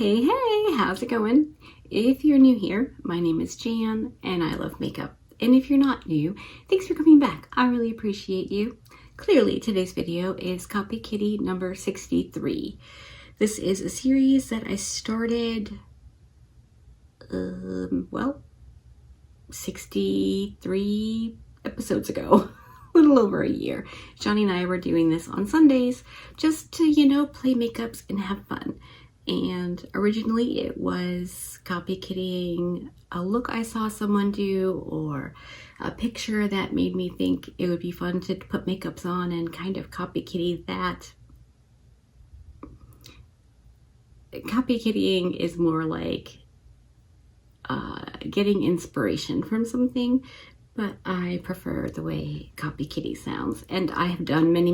Hey, how's it going? If you're new here, my name is Jan and I love makeup. And if you're not new, thanks for coming back. I really appreciate you. Clearly, today's video is Copy Kitty number 63. This is a series that I started, 63 episodes ago. A little over a year. Johnny and I were doing this on Sundays just to, play makeups and have fun. And originally it was copy kittying a look I saw someone do or a picture that made me think it would be fun to put makeups on and kind of copy kitty that. Copy kittying is more like getting inspiration from something, but I prefer the way copy kitty sounds. And I have done many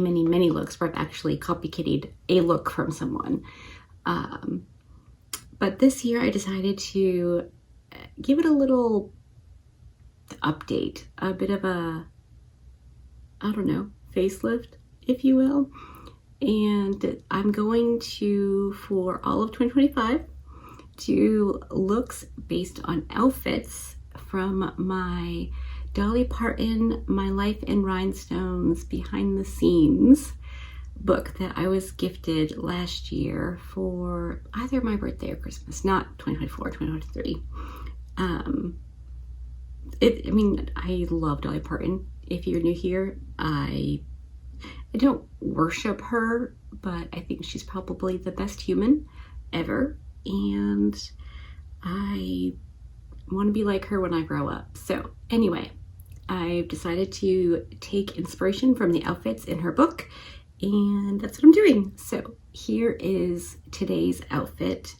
looks where I've actually copy kittied a look from someone. But this year I decided to give it a little update, a bit of a, facelift, if you will. And I'm going to, for all of 2025, do looks based on outfits from my Dolly Parton, My Life in Rhinestones Behind the Scenes book that I was gifted last year for either my birthday or Christmas, not 2024, 2023. I love Dolly Parton. If you're new here, I don't worship her, but I think she's probably the best human ever. And I want to be like her when I grow up. So anyway, I've decided to take inspiration from the outfits in her book, and that's what I'm doing. So here is today's outfit.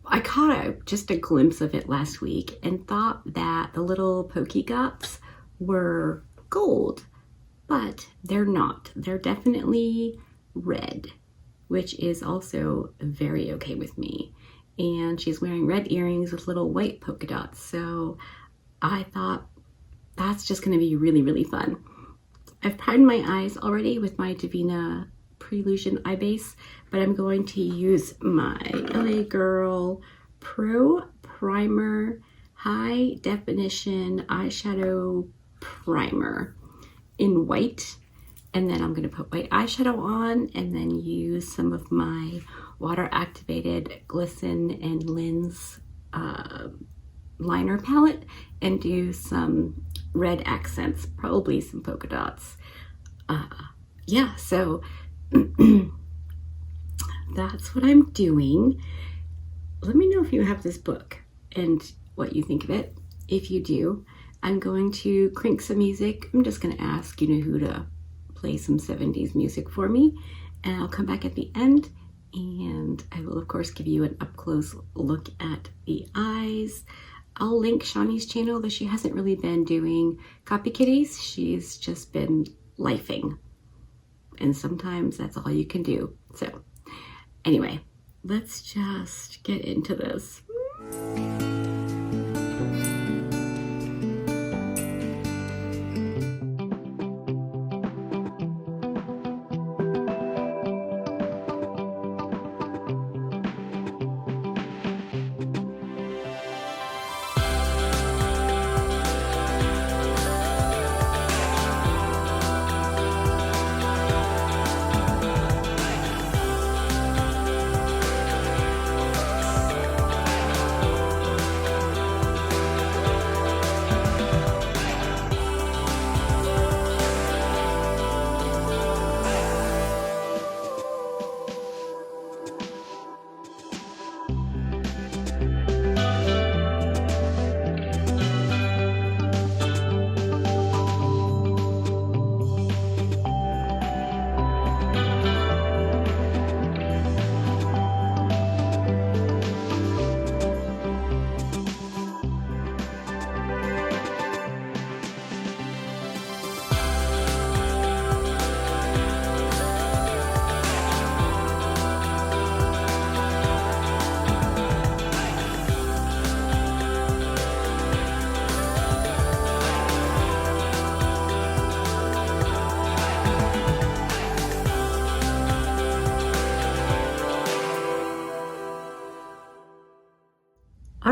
I caught just a glimpse of it last week and thought that the little pokey dots were gold, but they're not. They're definitely red, which is also very okay with me. And she's wearing red earrings with little white polka dots. So I thought that's just going to be really fun. I've primed my eyes already with my Divina Prelusion eye base, but I'm going to use my LA Girl Pro Primer High Definition Eyeshadow Primer in white. And then I'm going to put white eyeshadow on and then use some of my water activated Glisten and Lens liner palette and do some red accents, probably some polka dots. So that's what I'm doing. Let me know if you have this book and what you think of it. If you do, I'm going to crank some music. I'm just going to ask who to play some 70s music for me, and I'll come back at the end and I will of course give you an up-close look at the eyes. I'll link Shawnee's channel, though she hasn't really been doing copy kitties. She's just been lifing, and sometimes that's all you can do. So anyway, let's just get into this.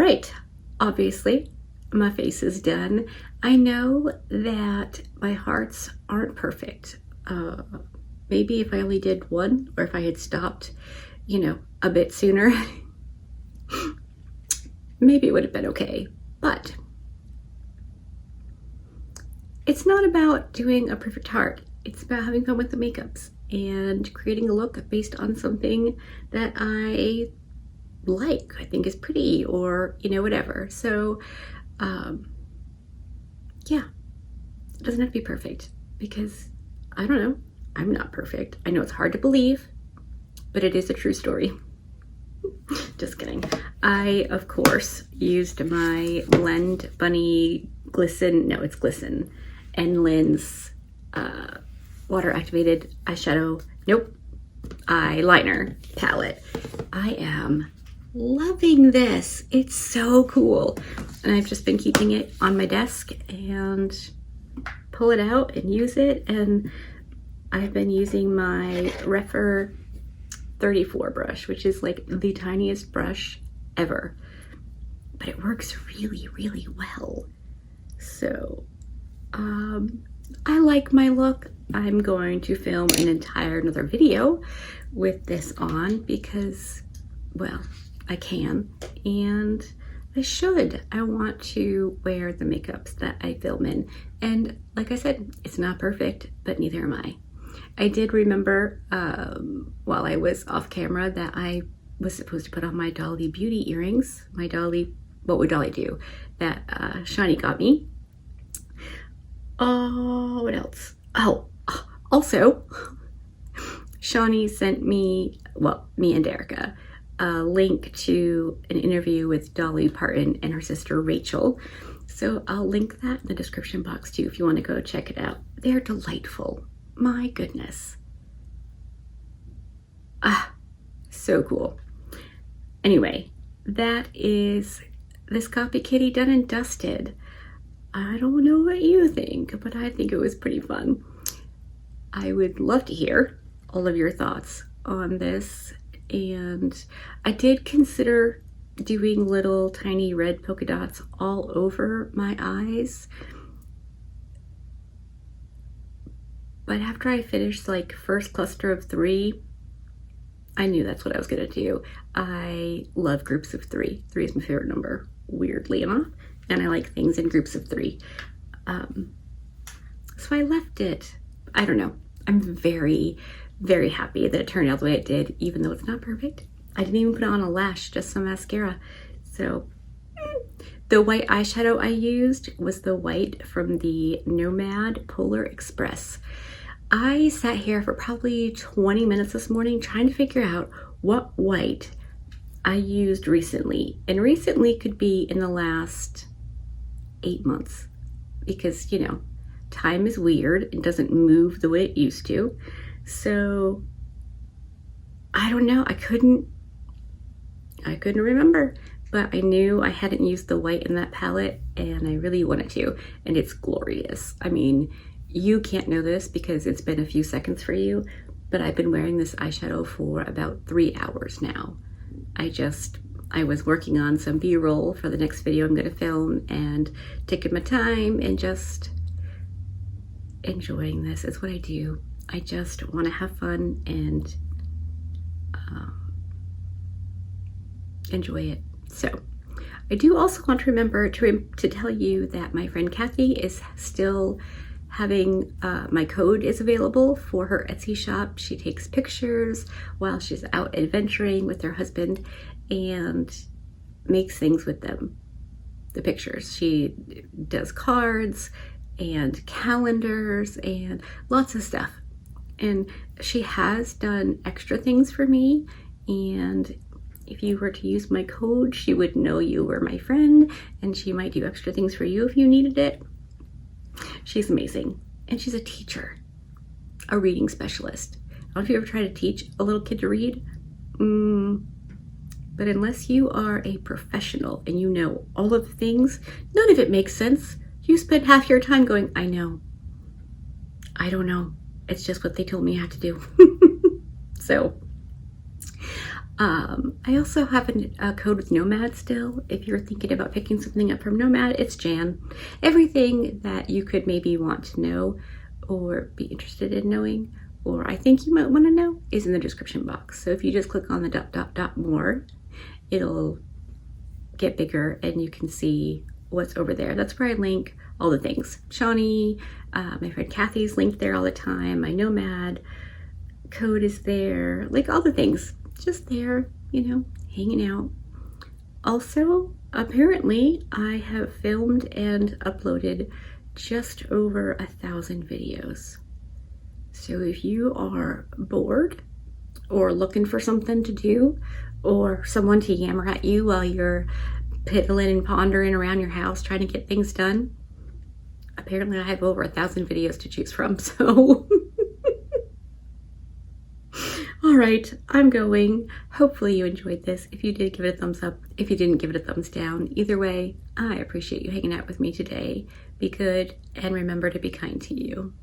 All right, obviously my face is done. I know that my hearts aren't perfect. Maybe if I only did one, or if I had stopped, a bit sooner, maybe it would have been okay. But it's not about doing a perfect heart. It's about having fun with the makeups and creating a look based on something that I think is pretty, or whatever. So yeah, it doesn't have to be perfect, because I don't know, I'm not perfect. I know it's hard to believe, but it is a true story. Just kidding. I, of course, used my Blend Bunny Glisten, and Lin's water activated eyeshadow, eyeliner palette. I am loving this. It's so cool. And I've just been keeping it on my desk and pull it out and use it. And I've been using my Refer 34 brush, which is like the tiniest brush ever, but it works really, really well. So I like my look. I'm going to film an entire another video with this on because, well, I can, and I should. I want to wear the makeups that I film in. And like I said, it's not perfect, but neither am I. I did remember while I was off camera that I was supposed to put on my Dolly beauty earrings. My Dolly, what would Dolly do? That Shani got me. Oh, what else? Oh, also, Shani sent me, me and Erica, a link to an interview with Dolly Parton and her sister Rachel. So I'll link that in the description box too if you want to go check it out. They're delightful. My goodness. So cool. Anyway, that is this Copy Kitty done and dusted. I don't know what you think, but I think it was pretty fun. I would love to hear all of your thoughts on this. And I did consider doing little tiny red polka dots all over my eyes. But after I finished like first cluster of 3, I knew that's what I was gonna do. I love groups of 3. 3 is my favorite number, weirdly enough. And I like things in groups of 3. So I left it. I don't know. I'm very, very happy that it turned out the way it did, even though it's not perfect. I didn't even put on a lash, just some mascara. So the white eyeshadow I used was the white from the Nomad Polar Express. I sat here for probably 20 minutes this morning trying to figure out what white I used recently. And recently could be in the last 8 months, because time is weird. It doesn't move the way it used to. So I don't know. I couldn't remember, but I knew I hadn't used the white in that palette and I really wanted to, and it's glorious. I mean, you can't know this because it's been a few seconds for you, but I've been wearing this eyeshadow for about 3 hours now. I was working on some B-roll for the next video I'm gonna film and taking my time and just enjoying this. It's what I do. I just want to have fun and enjoy it. So I do also want to remember to tell you that my friend Kathy is still having, my code is available for her Etsy shop. She takes pictures while she's out adventuring with her husband and makes things with them, the pictures. She does cards and calendars and lots of stuff. And she has done extra things for me, and if you were to use my code, she would know you were my friend and she might do extra things for you if you needed it. She's amazing. And she's a teacher, a reading specialist. I don't know if you ever tried to teach a little kid to read, but unless you are a professional and you know all of the things, none of it makes sense. You spend half your time going, I know, I don't know. It's just what they told me I had to do. So I also have a code with Nomad still. If you're thinking about picking something up from Nomad, it's Jan. Everything that you could maybe want to know or be interested in knowing, or I think you might want to know, is in the description box. So if you just click on the ... more, it'll get bigger and you can see what's over there. That's where I link all the things. Shawnee, my friend Kathy's linked there all the time. My Nomad code is there, like all the things. Just there, you know, hanging out. Also, apparently I have filmed and uploaded just over 1,000 videos. So if you are bored or looking for something to do or someone to yammer at you while you're piddling and pondering around your house trying to get things done, apparently I have over 1,000 videos to choose from, so all right, I'm going. Hopefully you enjoyed this. If you did, give it a thumbs up. If you didn't, give it a thumbs down. Either way, I appreciate you hanging out with me today. Be good and remember to be kind to you.